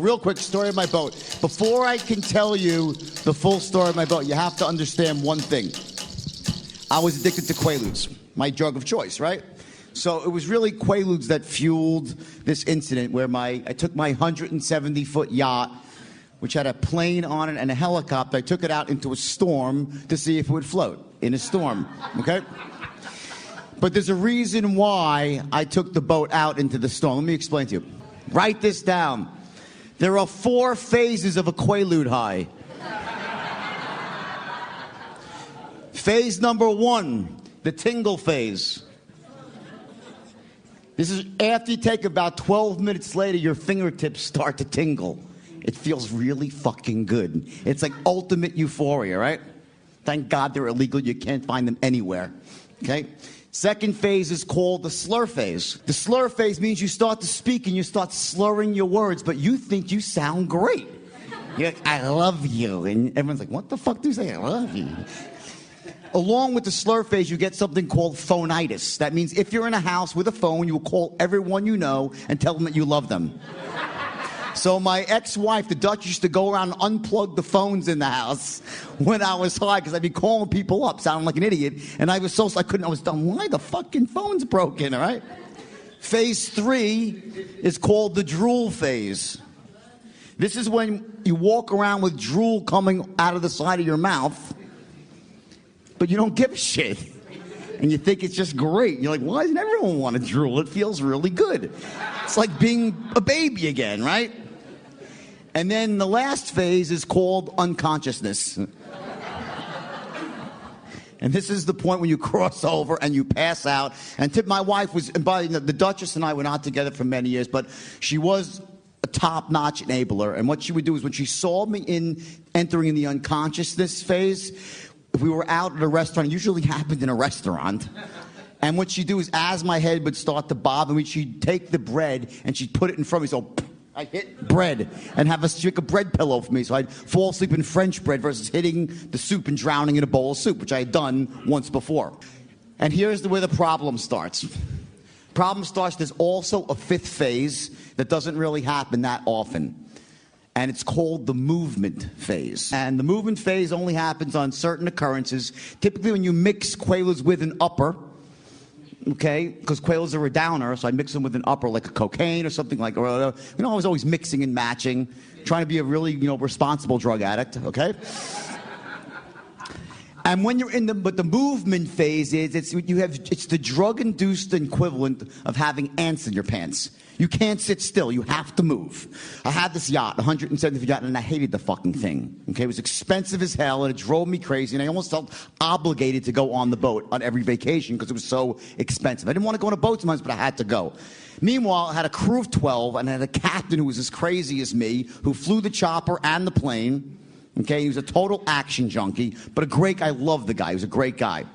Real quick story of my boat. Before I can tell you the full story of my boat, you have to understand one thing. I was addicted to quaaludes, my drug of choice, right? So it was really quaaludes that fueled this incident where I took my 170-foot yacht, which had a plane on it and a helicopter. I took it out into a storm to see if it would float in a storm, okay? But there's a reason why I took the boat out into the storm. Let me explain to you. Write this down. There are 4 phases of a quaalude high. Phase number 1, the tingle phase. This is after you take about 12 minutes later, your fingertips start to tingle. It feels really fucking good. It's like ultimate euphoria, right? Thank God they're illegal. You can't find them anywhere, okay? Second phase is called the slur phase. The slur phase means you start to speak and you start slurring your words, but you think you sound great. You're like, I love you. And everyone's like, what the fuck do you say? I love you. Along with the slur phase, you get something called phonitis. That means if you're in a house with a phone, you will call everyone you know and tell them that you love them. So my ex-wife, the Dutch, used to go around and unplug the phones in the house when I was high because I'd be calling people up, sounding like an idiot, and I was I was done. Why the fucking phone's broken, all right? Phase 3 is called the drool phase. This is when you walk around with drool coming out of the side of your mouth, but you don't give a shit. And you think it's just great. You're like, why doesn't everyone want to drool? It feels really good. It's like being a baby again, right? And then the last phase is called unconsciousness. And this is the point when you cross over and you pass out. And my wife was, the Duchess and I were not together for many years, but she was a top-notch enabler. And what she would do is when she saw me entering in the unconsciousness phase, if we were out at a restaurant, it usually happened in a restaurant. And what she'd do is, as my head would start to bob, she'd take the bread and she'd put it in front of me. So I hit bread and have a bread pillow for me. So I'd fall asleep in French bread versus hitting the soup and drowning in a bowl of soup, which I had done once before. And here's where the problem starts. Problem starts, there's also a 5th phase that doesn't really happen that often. And it's called the movement phase. And the movement phase only happens on certain occurrences, typically when you mix quaaludes with an upper, okay? Because quaaludes are a downer, so I mix them with an upper, like a cocaine or something like, I was always mixing and matching, trying to be a really, responsible drug addict, okay? And when you're in the movement phase it's the drug-induced equivalent of having ants in your pants. You can't sit still. You have to move. I had this yacht, 170-foot yacht, and I hated the fucking thing. Okay, it was expensive as hell, and it drove me crazy, and I almost felt obligated to go on the boat on every vacation because it was so expensive. I didn't want to go on a boat sometimes, but I had to go. Meanwhile, I had a crew of 12, and I had a captain who was as crazy as me, who flew the chopper and the plane. Okay, he was a total action junkie, but a great guy. I loved the guy. He was a great guy.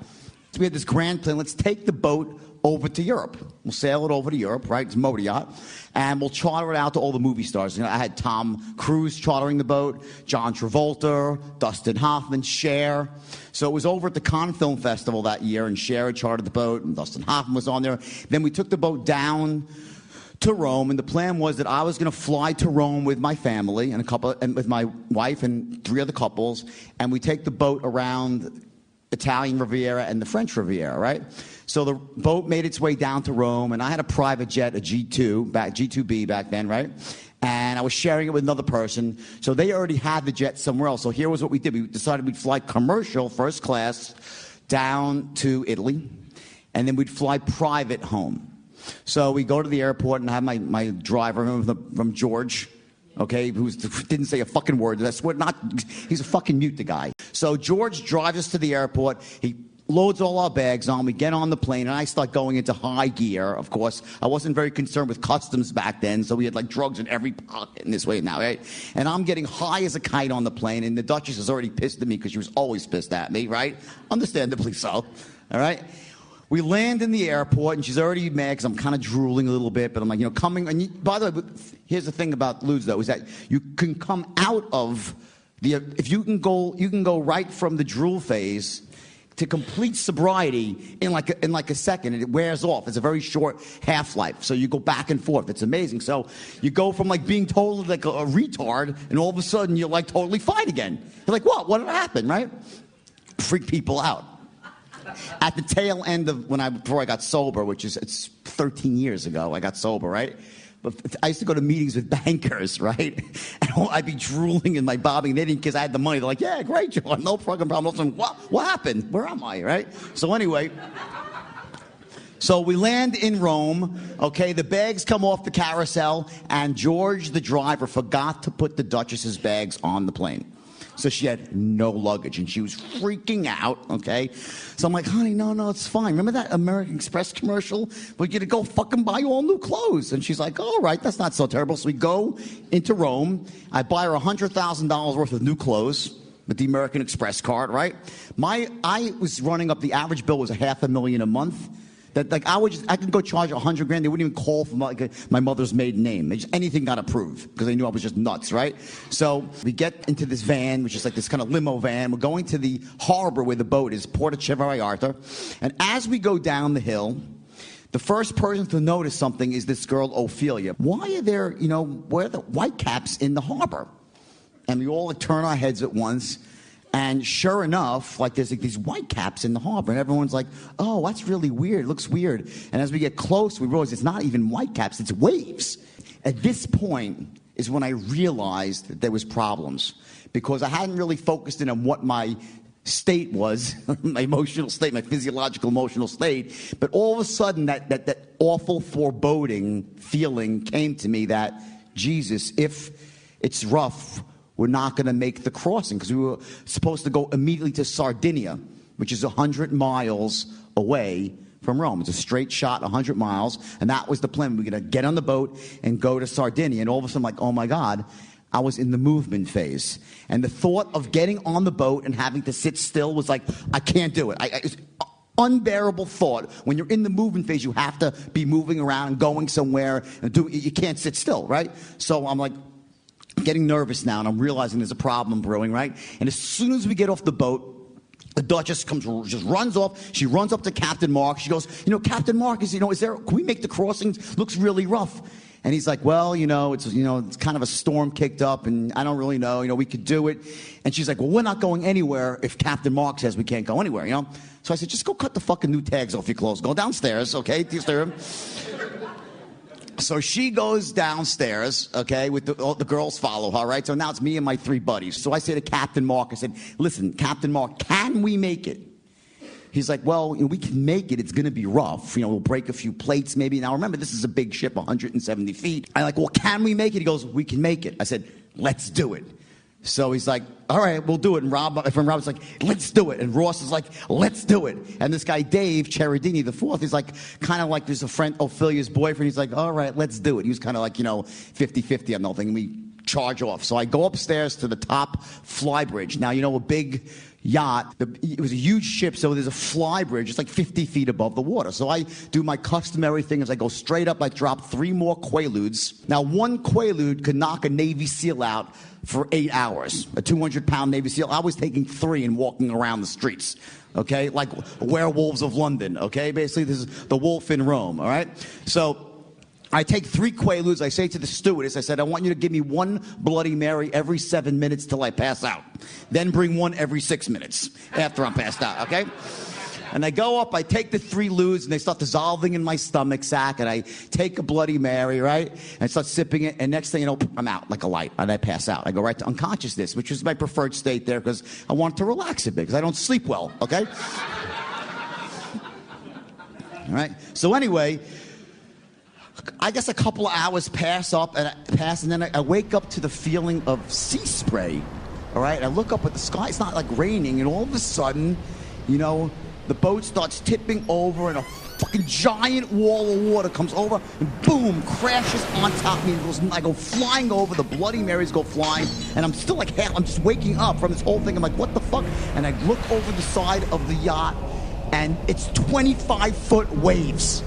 So we had this grand plan. Let's take the boat over to Europe. We'll sail it over to Europe, right? It's a motor yacht. And we'll charter it out to all the movie stars. I had Tom Cruise chartering the boat, John Travolta, Dustin Hoffman, Cher. So it was over at the Cannes Film Festival that year, and Cher had chartered the boat, and Dustin Hoffman was on there. Then we took the boat down to Rome, and the plan was that I was going to fly to Rome with my family and with my wife and 3 other couples, and we take the boat around Italian Riviera and the French Riviera, right? So the boat made its way down to Rome, and I had a private jet, a G2B back then, right? And I was sharing it with another person, so they already had the jet somewhere else. So here was what we did. We decided we'd fly commercial, first class, down to Italy, and then we'd fly private home. So we go to the airport, and I have my driver from George, okay, who didn't say a fucking word. That's what he's a fucking mute, the guy. So George drives us to the airport. He loads all our bags on. We get on the plane, and I start going into high gear, of course. I wasn't very concerned with customs back then, so we had, drugs in every pocket in this way now, right? And I'm getting high as a kite on the plane, and the Duchess is already pissed at me because she was always pissed at me, right? Understandably so, all right? We land in the airport, and she's already mad because I'm kind of drooling a little bit, but I'm like, coming. And by the way, here's the thing about ludes, though, is that you can come out of if you can go right from the drool phase to complete sobriety in like a second, and it wears off. It's a very short half-life, so you go back and forth. It's amazing. So you go from like being totally like a retard, and all of a sudden you're like totally fine again. You're like, what happened, right? Freak people out. At the tail end of before I got sober, it's 13 years ago, I got sober, right? But I used to go to meetings with bankers, right? And I'd be drooling and bobbing. They didn't, because I had the money. They're like, yeah, great, John, no fucking problem. I'm like, what happened? Where am I, right? So anyway, so we land in Rome, okay? The bags come off the carousel, and George, the driver, forgot to put the Duchess's bags on the plane. So she had no luggage, and she was freaking out, okay? So I'm like, honey, no, it's fine. Remember that American Express commercial? We're going to go fucking buy all new clothes. And she's like, all right, that's not so terrible. So we go into Rome. I buy her $100,000 worth of new clothes with the American Express card, right? I was running up, the average bill was $500,000 a month. That like I could go charge $100,000. They wouldn't even call for my mother's maiden name. Anything got approved because they knew I was just nuts, right? So we get into this van, which is like this kind of limo van. We're going to the harbor where the boat is, Porto Vallarta. And as we go down the hill, the first person to notice something is this girl, Ophelia. Why are there, where are the white caps in the harbor? And we all turn our heads at once. And sure enough, there's these white caps in the harbor, and everyone's like, oh, that's really weird. It looks weird. And as we get close, we realize it's not even white caps, it's waves. At this point is when I realized that there was problems, because I hadn't really focused in on what my state was, my emotional state, my physiological emotional state. But all of a sudden, that awful foreboding feeling came to me that, Jesus, if it's rough, we're not going to make the crossing, because we were supposed to go immediately to Sardinia, which is 100 miles away from Rome. It's a straight shot, 100 miles, and that was the plan. We were going to get on the boat and go to Sardinia. And all of a sudden, I'm like, oh my God, I was in the movement phase. And the thought of getting on the boat and having to sit still was like, I can't do it. It's unbearable thought. When you're in the movement phase, you have to be moving around and going somewhere, and you can't sit still, right? So I'm like, getting nervous now, and I'm realizing there's a problem brewing, right? And as soon as we get off the boat, the Duchess just runs off. She runs up to Captain Mark. She goes, Captain Mark, can we make the crossing? Looks really rough. And he's like, well, it's kind of a storm kicked up, and I don't really know, we could do it. And she's like, well, we're not going anywhere if Captain Mark says we can't go anywhere, So I said, just go cut the fucking new tags off your clothes. Go downstairs, okay? So she goes downstairs, okay, with all the girls follow her, right? So now it's me and my 3 buddies. So I say to Captain Mark, I said, listen, Captain Mark, can we make it? He's like, well, we can make it. It's going to be rough. We'll break a few plates maybe. Now, remember, this is a big ship, 170 feet. I'm like, well, can we make it? He goes, we can make it. I said, let's do it. So he's like, all right, we'll do it. And my friend Rob's like, let's do it. And Ross is like, let's do it. And this guy, Dave Cherardini, the fourth, is like, kind of like there's a friend, Ophelia's boyfriend. He's like, all right, let's do it. He was kind of like, 50-50 on the whole thing. And we charge off. So I go upstairs to the top fly bridge. Now, a big yacht, it was a huge ship, so there's a fly bridge. It's like 50 feet above the water. So I do my customary thing. As I go straight up, I drop 3 more quaaludes. Now, 1 quaalude could knock a Navy SEAL out for 8 hours. A 200-pound Navy SEAL. I was taking 3 and walking around the streets, okay? Like werewolves of London, okay? Basically, this is the wolf in Rome, all right? So I take 3 quaaludes. I say to the stewardess, I said, I want you to give me 1 Bloody Mary every 7 minutes till I pass out. Then bring 1 every 6 minutes after I'm passed out, okay? And I go up, I take the 3 ludes, and they start dissolving in my stomach sack, and I take a Bloody Mary, right? And I start sipping it, and next thing you know, I'm out like a light, and I pass out. I go right to unconsciousness, which is my preferred state there, because I want to relax a bit, because I don't sleep well, okay? All right? So anyway, I guess a couple of hours pass, and then I wake up to the feeling of sea spray, all right? I look up at the sky, it's not like raining, and all of a sudden, the boat starts tipping over, and a fucking giant wall of water comes over, and boom, crashes on top of me. I go flying over, the Bloody Marys go flying, and I'm still like, I'm just waking up from this whole thing. I'm like, what the fuck? And I look over the side of the yacht, and it's 25-foot waves.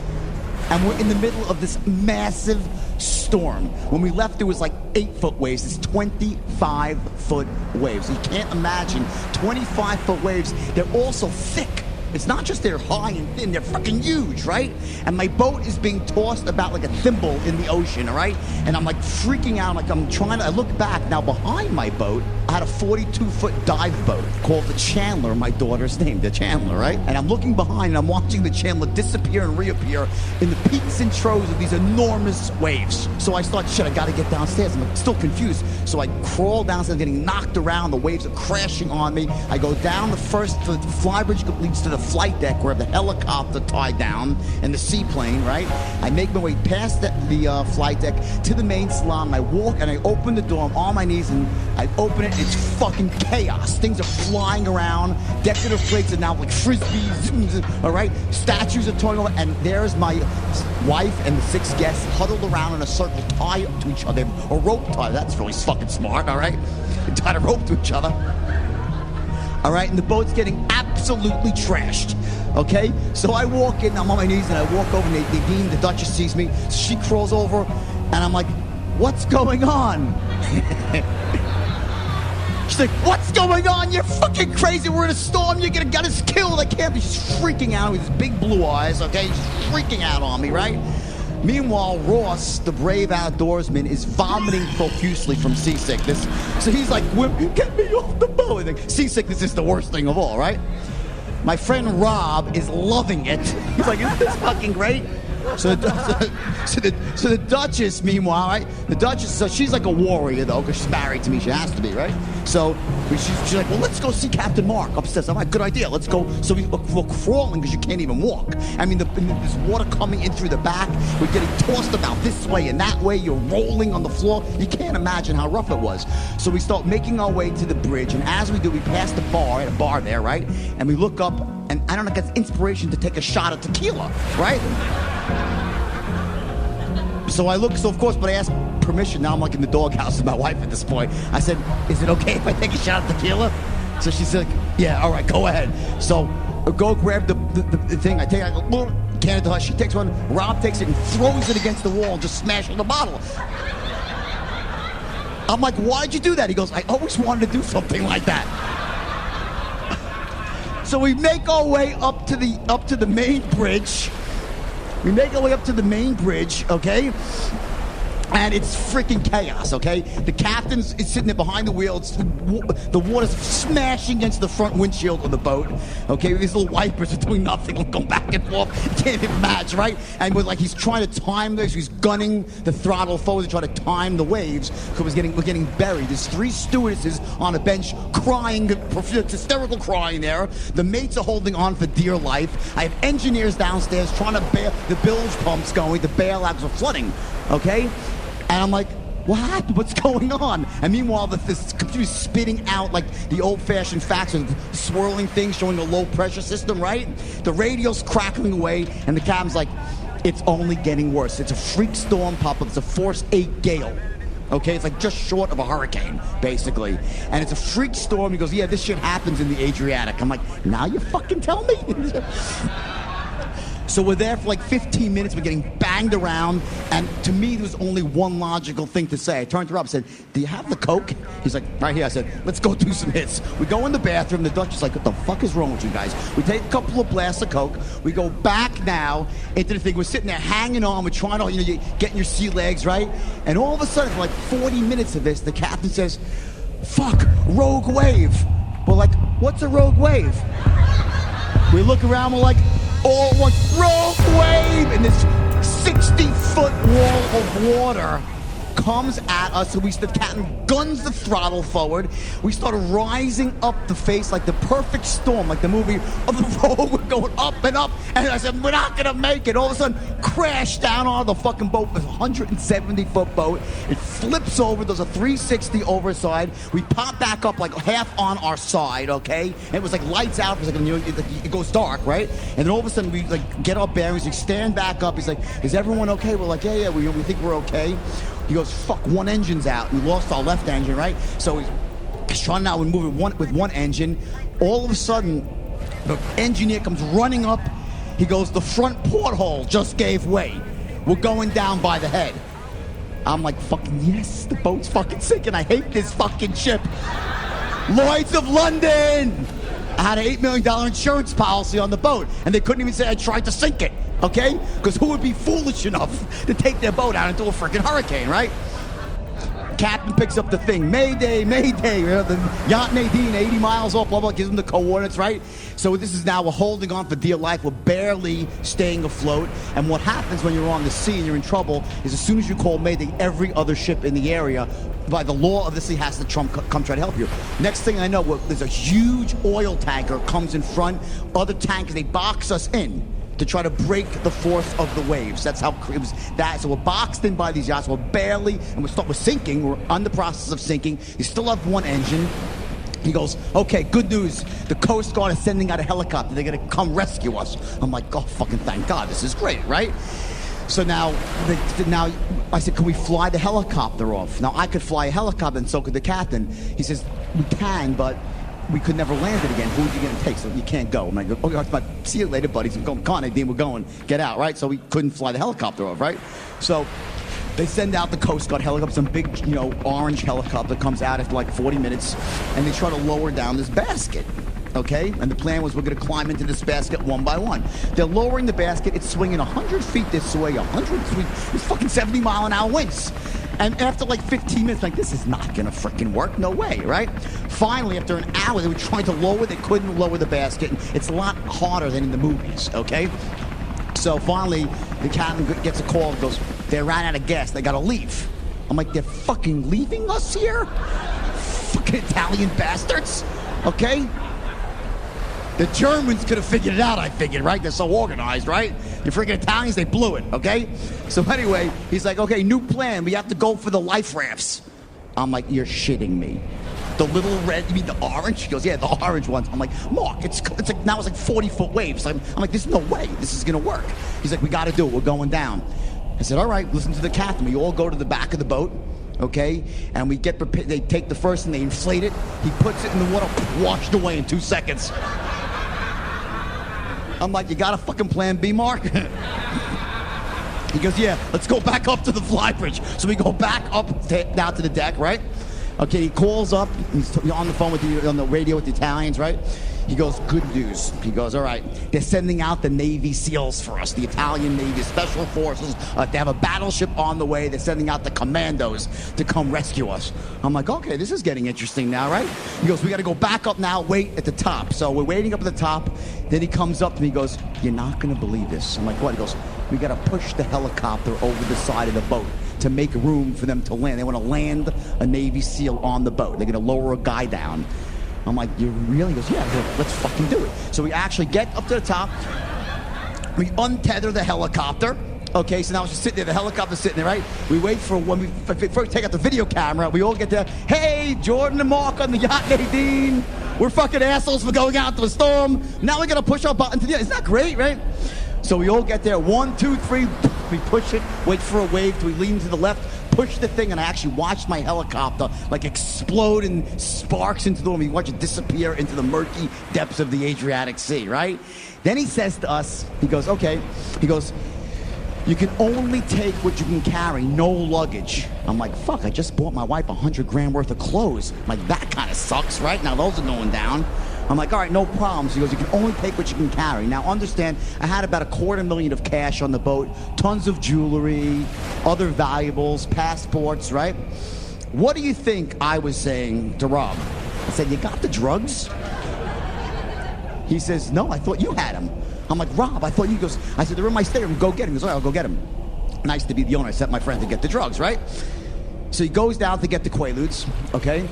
And we're in the middle of this massive storm. When we left, there was like 8-foot waves. It's 25-foot waves. You can't imagine 25-foot waves. They're also thick. It's not just they're high and thin, they're fucking huge, right? And my boat is being tossed about like a thimble in the ocean, all right? And I'm like freaking out, like I look back, now behind my boat, I had a 42-foot dive boat called the Chandler, my daughter's name, the Chandler, right? And I'm looking behind and I'm watching the Chandler disappear and reappear in the peaks and troughs of these enormous waves. So I start, shit, I gotta get downstairs. I'm like, still confused. So I crawl downstairs, getting knocked around, the waves are crashing on me. I go down the flybridge leads to the flight deck where the helicopter tied down and the seaplane, right? I make my way past the flight deck to the main salon. I walk and I open the door. I'm on my knees and I open it. It's fucking chaos. Things are flying around. Decorative plates are now like frisbees, all right? Statues are torn over, and there's my wife and the 6 guests huddled around in a circle, tied to each other. A rope tie. That's really fucking smart, all right? They tied a rope to each other. All right, and the boat's getting absolutely trashed, okay? So I walk in, I'm on my knees, and I walk over, and Nadine, the Duchess, sees me. So she crawls over, and I'm like, what's going on? She's like, what's going on? You're fucking crazy. We're in a storm. You're gonna get us killed. I can't be. She's freaking out with his big blue eyes, okay? She's freaking out on me, right? Meanwhile, Ross, the brave outdoorsman, is vomiting profusely from seasickness. So he's like, get me off the boat. Like, seasickness is the worst thing of all, right? My friend Rob is loving it. He's like, isn't this fucking great? So the Duchess, meanwhile, right? The Duchess, so she's like a warrior, though, because she's married to me. She has to be, right? So she's like, well, let's go see Captain Mark upstairs. I'm like, good idea. Let's go. So we're crawling because you can't even walk. I mean, there's water coming in through the back. We're getting tossed about this way and that way. You're rolling on the floor. You can't imagine how rough it was. So we start making our way to the bridge, and as we do, we pass the bar, at a bar there, right? And we look up, and I don't know, get inspiration to take a shot of tequila, right? So I look, so of course, but I asked permission. Now I'm like in the doghouse with my wife at this point. I said, is it okay if I take a shot of tequila? So she said, yeah, all right, go ahead. So I go grab the thing. I take a little can of the She takes one. Rob takes it and throws it against the wall and just smashes the bottle. I'm like, why'd you do that? He goes, I always wanted to do something like that. So we make our way up to the main bridge. We make our way up to the main bridge, okay? And it's freaking chaos, okay? The captain is sitting there behind the wheel. The water's smashing against the front windshield of the boat, okay? These little wipers are doing nothing, going back and forth. You can't even match, right? And he's trying to time this. He's gunning the throttle forward to try to time the waves because we're getting buried. There's 3 stewardesses on a bench crying, hysterical crying there. The mates are holding on for dear life. I have engineers downstairs trying to bail the bilge pumps going to bail out of flooding, okay? And I'm like, what happened? What's going on? And meanwhile, this computer's spitting out like the old-fashioned fax with swirling things showing a low-pressure system, right? The radio's crackling away, and the captain's like, it's only getting worse. It's a freak storm pop-up. It's a force 8 gale. Okay, it's like just short of a hurricane, basically. And it's a freak storm. He goes, yeah, this shit happens in the Adriatic. I'm like, now you fucking tell me? So we're there for like 15 minutes. We're getting banged around. And to me, there was only one logical thing to say. I turned to Rob and said, do you have the Coke? He's like, right here. I said, let's go do some hits. We go in the bathroom. The Dutch is like, what the fuck is wrong with you guys? We take a couple of blasts of Coke. We go back now into the thing. We're sitting there hanging on. We're trying to, you're getting your sea legs, right? And all of a sudden, for like 40 minutes of this, the captain says, fuck, rogue wave. We're like, what's a rogue wave? We look around. We're like, all at once, rogue wave, and this 60-foot wall of water comes at us. So the captain guns the throttle forward. We started rising up the face like the perfect storm, like the movie of the road. We're going up and up, and I said, we're not gonna make it. All of a sudden, crash down on the fucking boat. It's a 170-foot boat. It flips over. There's a 360 overside. We pop back up like half on our side, okay? And it was like lights out. It was like, it goes dark, right? And then all of a sudden, we like get our bearings. We stand back up. He's like, is everyone okay? We're like, yeah, we think we're okay. He goes, fuck, one engine's out. We lost our left engine, right? So he's trying now to move it with one engine. All of a sudden, the engineer comes running up. He goes, the front porthole just gave way. We're going down by the head. I'm like, fucking yes, the boat's fucking sinking. I hate this fucking ship. Lloyd's of London. I had an $8 million insurance policy on the boat, and they couldn't even say I tried to sink it, okay? Because who would be foolish enough to take their boat out into a freaking hurricane, right? Captain picks up the thing, Mayday, Mayday, you know, the yacht Nadine, 80 miles off, blah, blah, gives them the coordinates, right? So this is now, we're holding on for dear life, we're barely staying afloat, and what happens when you're on the sea and you're in trouble is as soon as you call Mayday, every other ship in the area, by the law of the sea, has to come try to help you. Next thing I know, there's a huge oil tanker comes in front, other tankers, they box us in to try to break the force of the waves. That's how it was. So we're boxed in by these yachts. We're barely, and we're sinking. We're on the process of sinking. You still have one engine. He goes, okay, good news. The Coast Guard is sending out a helicopter. They're gonna come rescue us. I'm like, oh, fucking thank God. This is great, right? So now I said, can we fly the helicopter off? Now, I could fly a helicopter, and so could the captain. He says, we can, but we could never land it again. Who are you going to take? So you can't go. I'm like, okay, see you later, buddies. I'm going, come on, Nadine, we're going. Get out, right? So we couldn't fly the helicopter off, right? So they send out the Coast Guard helicopter, some big, orange helicopter comes out after like 40 minutes, and they try to lower down this basket, okay? And the plan was we're going to climb into this basket one by one. They're lowering the basket. It's swinging 100 feet this way, 100 feet. It's fucking 70-mile-an-hour winds. And after like 15 minutes, like, this is not gonna freaking work, no way, right? Finally, after an hour, they were trying to lower, they couldn't lower the basket. It's a lot harder than in the movies, okay? So finally, the captain gets a call and goes, they ran out of gas, they gotta leave. I'm like, they're fucking leaving us here? Fucking Italian bastards, okay? The Germans could have figured it out, I figured, right? They're so organized, right? You freaking Italians, they blew it, okay? So anyway, he's like, okay, new plan. We have to go for the life rafts. I'm like, you're shitting me. The little red, you mean the orange? He goes, yeah, the orange ones. I'm like, Mark, it's like, now it's like 40-foot waves. I'm like, there's no way this is gonna work. He's like, we gotta do it, we're going down. I said, all right, listen to the captain. We all go to the back of the boat, okay? And we get prepared, they take the first and they inflate it. He puts it in the water, washed away in 2 seconds. I'm like, you got a fucking plan B, Mark? He goes, yeah, let's go back up to the flybridge. So we go back up down to the deck, right? Okay, he calls up, he's on the phone on the radio with the Italians, right? He goes, good news. He goes, all right, they're sending out the Navy SEALs for us, the Italian Navy Special Forces. They have a battleship on the way. They're sending out the commandos to come rescue us. I'm like, okay, this is getting interesting now, right? He goes, we got to go back up now, wait at the top. So we're waiting up at the top. Then he comes up to me, he goes, you're not going to believe this. I'm like, what? He goes, we got to push the helicopter over the side of the boat to make room for them to land. They want to land a Navy SEAL on the boat. They're going to lower a guy down. I'm like, you really? He goes, yeah, let's fucking do it. So we actually get up to the top. We untether the helicopter. Okay, so now it's just sitting there. The helicopter's sitting there, right? We wait for when we first take out the video camera. We all get there. Hey, Jordan and Mark on the yacht Nadine. We're fucking assholes for going out to a storm. Now we're gonna push our button to the end. Isn't that great, right? So we all get there. 1, 2, 3. We push it. Wait for a wave. We lean to the left. Push the thing, and I actually watched my helicopter like explode and sparks into the room. You watch it disappear into the murky depths of the Adriatic Sea, right? Then he says to us, he goes, okay, he goes, you can only take what you can carry, no luggage. I'm like, fuck, I just bought my wife $100,000 worth of clothes. I'm like, that kind of sucks, right? Now those are going down. I'm like, all right, no problems. He goes, you can only take what you can carry. Now, understand, I had about $250,000 of cash on the boat, tons of jewelry, other valuables, passports, right? What do you think I was saying to Rob? I said, you got the drugs? He says, no, I thought you had them. I'm like, Rob, I thought you. He goes, I said, they're in my stateroom, go get them. He goes, all right, I'll go get them. Nice to be the owner. I sent my friend to get the drugs, right? So he goes down to get the quaaludes, okay?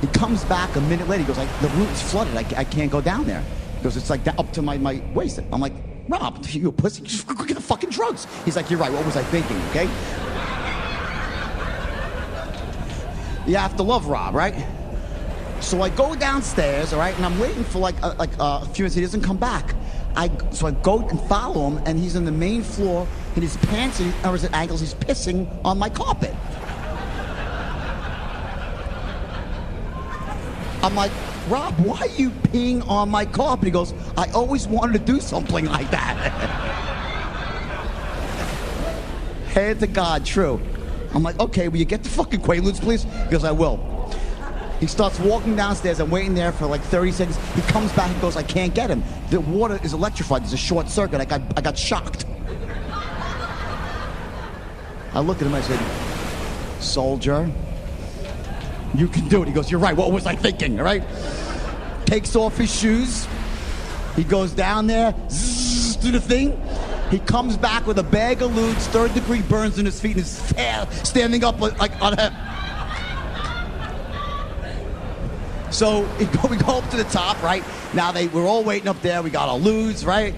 He comes back a minute later. He goes, the room's flooded. I can't go down there. He goes, it's like up to my waist. I'm like, Rob, you a pussy? Just go get the fucking drugs. He's like, you're right. What was I thinking, okay? You have to love Rob, right? So I go downstairs, all right, and I'm waiting for like a few minutes. He doesn't come back. So I go and follow him, and he's on the main floor, and his pants are at ankles. He's pissing on my carpet. I'm like, Rob, why are you peeing on my carpet? He goes, I always wanted to do something like that. Hand to God, true. I'm like, okay, will you get the fucking quaaludes, please? He goes, I will. He starts walking downstairs. I'm waiting there for like 30 seconds. He comes back and goes, I can't get him. The water is electrified. There's a short circuit. I got shocked. I looked at him. I said, soldier, you can do it. He goes, you're right. What was I thinking? All right. Takes off his shoes. He goes down there, zzz, do the thing. He comes back with a bag of lewds, third-degree burns in his feet, and his hair standing up like on him. So we go up to the top, right? Now we're all waiting up there. We got our lewds, right?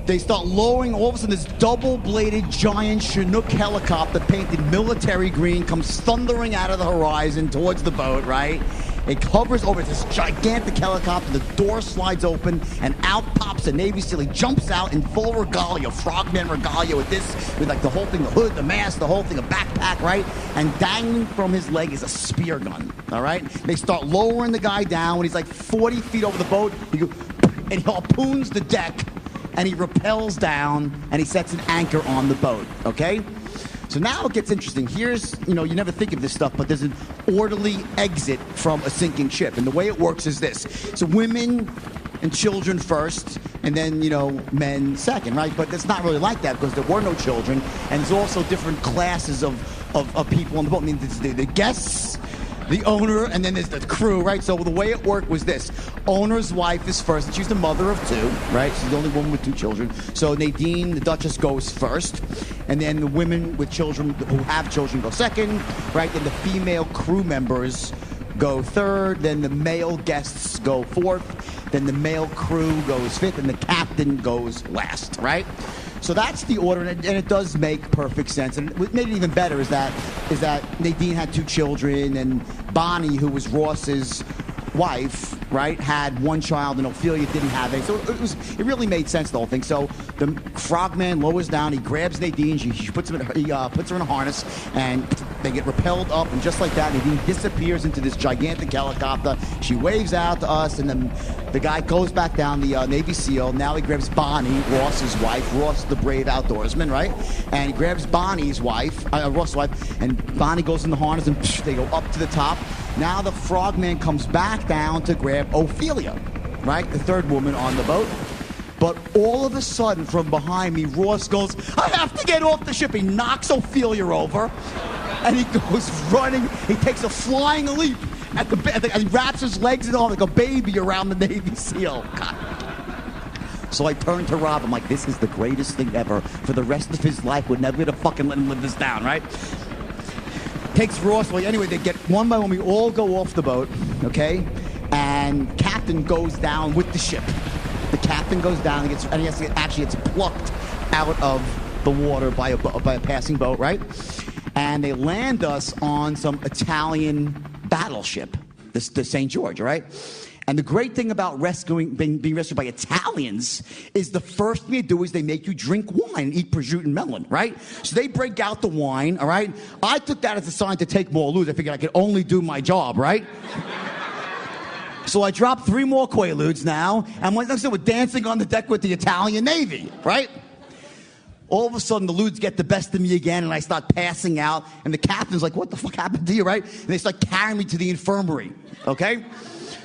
They start lowering. All of a sudden, this double-bladed giant Chinook helicopter painted military green comes thundering out of the horizon towards the boat, right? It hovers over this gigantic helicopter. The door slides open, and out pops a Navy SEAL. He jumps out in full regalia, frogman regalia with like the whole thing, the hood, the mask, the whole thing, a backpack, right? And dangling from his leg is a spear gun, all right? They start lowering the guy down. When he's like 40 feet over the boat, and he harpoons the deck, and he rappels down, and he sets an anchor on the boat, okay? So now it gets interesting. Here's, you never think of this stuff, but there's an orderly exit from a sinking ship. And the way it works is this. So women and children first, and then, men second, right? But it's not really like that because there were no children, and there's also different classes of people on the boat. I mean, there's the guests, the owner, and then there's the crew, right? So the way it worked was this. Owner's wife is first, and she's the mother of two, right? She's the only woman with two children. So Nadine, the Duchess, goes first, and then the women with children who have children go second, right? Then the female crew members go third, then the male guests go fourth, then the male crew goes fifth, and the captain goes last, right? So that's the order, and it does make perfect sense. And what made it even better is that Nadine had two children, and Bonnie, who was Ross's wife, right, had one child, and Ophelia didn't have any. So it really made sense, the whole thing. So the frogman lowers down, he grabs Nadine, he puts her in a harness, and they get rappelled up, and just like that, Nadine disappears into this gigantic helicopter. She waves out to us, and then the guy goes back down, the Navy SEAL. Now he grabs Bonnie, Ross's wife, Ross the brave outdoorsman, right? And he grabs Bonnie's wife, Ross's wife, and Bonnie goes in the harness, and they go up to the top. Now the frogman comes back down to grab Ophelia, right? The third woman on the boat. But all of a sudden, from behind me, Ross goes, I have to get off the ship. He knocks Ophelia over, and he goes running. He takes a flying leap and he wraps his legs and all like a baby around the Navy SEAL. God. So I turned to Rob. I'm like, this is the greatest thing ever. For the rest of his life, we're never going to fucking let him live this down, right? Takes Ross away. Anyway, they get one by one. We all go off the boat, okay? And captain goes down with the ship. The captain goes down and he gets plucked out of the water by a passing boat, right? And they land us on some Italian battleship, the St. George, all right? And the great thing about being rescued by Italians is the first thing they do is they make you drink wine and eat prosciutto and melon, right? So they break out the wine, all right? I took that as a sign to take more lewds. I figured I could only do my job, right? So I dropped 3 more quaaludes now, and like I said, we're dancing on the deck with the Italian Navy, right? All of a sudden, the lewds get the best of me again, and I start passing out, and the captain's like, what the fuck happened to you, right? And they start carrying me to the infirmary, okay?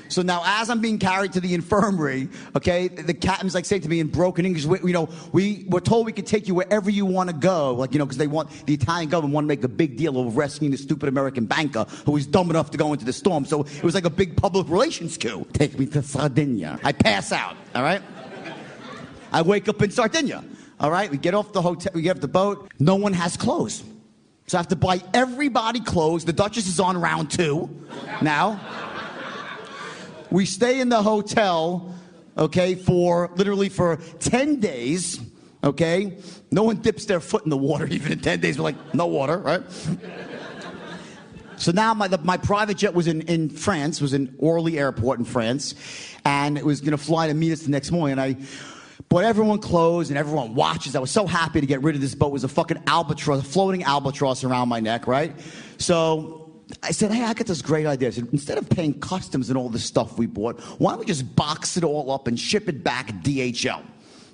So now, as I'm being carried to the infirmary, okay, the captain's like saying to me in broken English, we're told we can take you wherever you want to go, like, because the Italian government want to make a big deal of rescuing the stupid American banker who was dumb enough to go into the storm. So it was like a big public relations coup. Take me to Sardinia. I pass out, all right? I wake up in Sardinia, all right? We get off the hotel, we get off the boat. No one has clothes. So I have to buy everybody clothes. The Duchess is on round 2 now. We stay in the hotel, okay, literally for 10 days, okay? No one dips their foot in the water even in 10 days. We're like, no water, right? So now my private jet was in France, was in Orly Airport in France, and it was going to fly to meet us the next morning. And I bought everyone clothes and everyone watches. I was so happy to get rid of this boat. It was a fucking albatross, a floating albatross around my neck, right? So I said, hey, I got this great idea. I said, instead of paying customs and all this stuff we bought, why don't we just box it all up and ship it back DHL?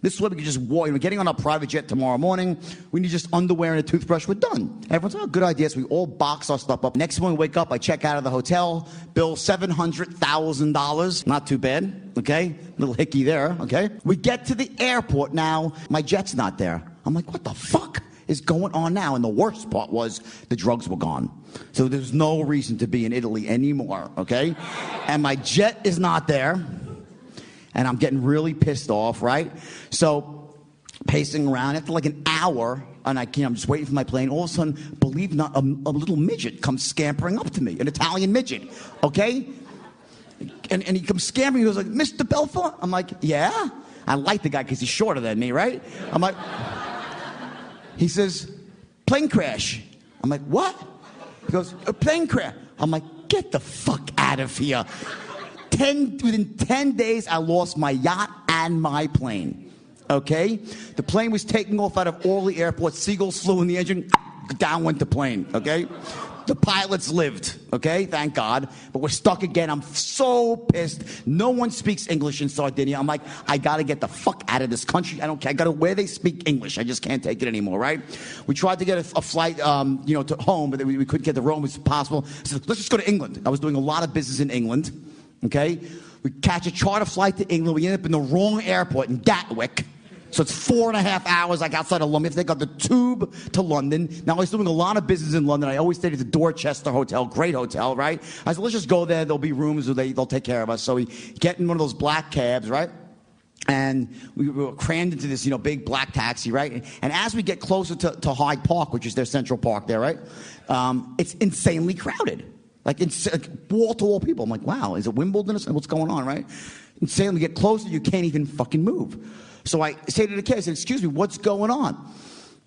This way we can just walk. We're getting on our private jet tomorrow morning. We need just underwear and a toothbrush. We're done. Everyone's like, oh, good idea. So we all box our stuff up. Next morning, we wake up. I check out of the hotel. Bill $700,000. Not too bad. Okay? Little hickey there. Okay? We get to the airport now. My jet's not there. I'm like, what the fuck is going on now? And the worst part was the drugs were gone. So there's no reason to be in Italy anymore. Okay? And my jet is not there. And I'm getting really pissed off, right? So, pacing around after like an hour, and I'm just waiting for my plane. All of a sudden, believe it or not, a little midget comes scampering up to me, an Italian midget, okay? And he comes scampering. He goes like, Mr. Belfort? I'm like, yeah? I like the guy because he's shorter than me, right? I'm like, he says, plane crash. I'm like, what? He goes, a plane crash. I'm like, get the fuck out of here. Within 10 days, I lost my yacht and my plane, okay? The plane was taking off out of Orly Airport. Seagulls flew in the engine. Down went the plane, okay? The pilots lived, okay? Thank God. But we're stuck again. I'm so pissed. No one speaks English in Sardinia. I'm like, I got to get the fuck out of this country. I don't care. I got to where they speak English. I just can't take it anymore, right? We tried to get a flight, to home, but we couldn't get to Rome as possible. I said, let's just go to England. I was doing a lot of business in England. Okay, we catch a charter flight to England. We end up in the wrong airport in Gatwick. So it's 4.5 hours, like outside of London. We have to take on the tube to London. Now, I was doing a lot of business in London. I always stayed at the Dorchester Hotel, great hotel, right? I said, let's just go there. There'll be rooms, or they'll take care of us. So we get in one of those black cabs, right? And we were crammed into this, big black taxi, right? And as we get closer to Hyde Park, which is their Central Park there, right? It's insanely crowded. Like wall-to-wall people. I'm like, wow, is it Wimbledon or something? What's going on, right? Insane. We get closer, you can't even fucking move. So I say to the kid, I said, excuse me, what's going on?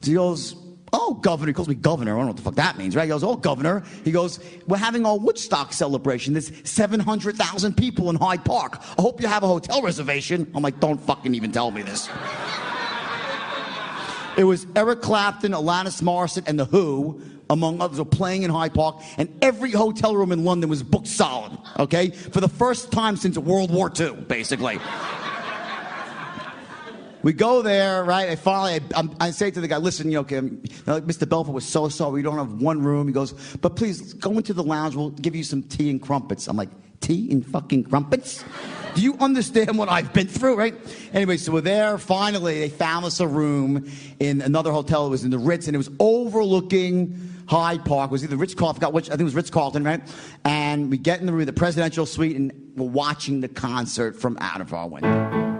So he goes, oh, governor. He calls me governor. I don't know what the fuck that means, right? He goes, oh, governor. He goes, we're having our Woodstock celebration. There's 700,000 people in Hyde Park. I hope you have a hotel reservation. I'm like, don't fucking even tell me this. It was Eric Clapton, Alanis Morissette, and The Who, among others, were playing in Hyde Park, and every hotel room in London was booked solid, okay? For the first time since World War II, basically. We go there, right? I say to the guy, listen, Mr. Belfort was so sorry. We don't have one room. He goes, but please, go into the lounge. We'll give you some tea and crumpets. I'm like, tea and fucking crumpets? Do you understand what I've been through, right? Anyway, so we're there. Finally, they found us a room in another hotel. It was in the Ritz, and it was overlooking Hyde Park. It was either Ritz-Carlton, I forgot which. I think it was Ritz-Carlton, right? And we get in the room, the presidential suite, and we're watching the concert from out of our window.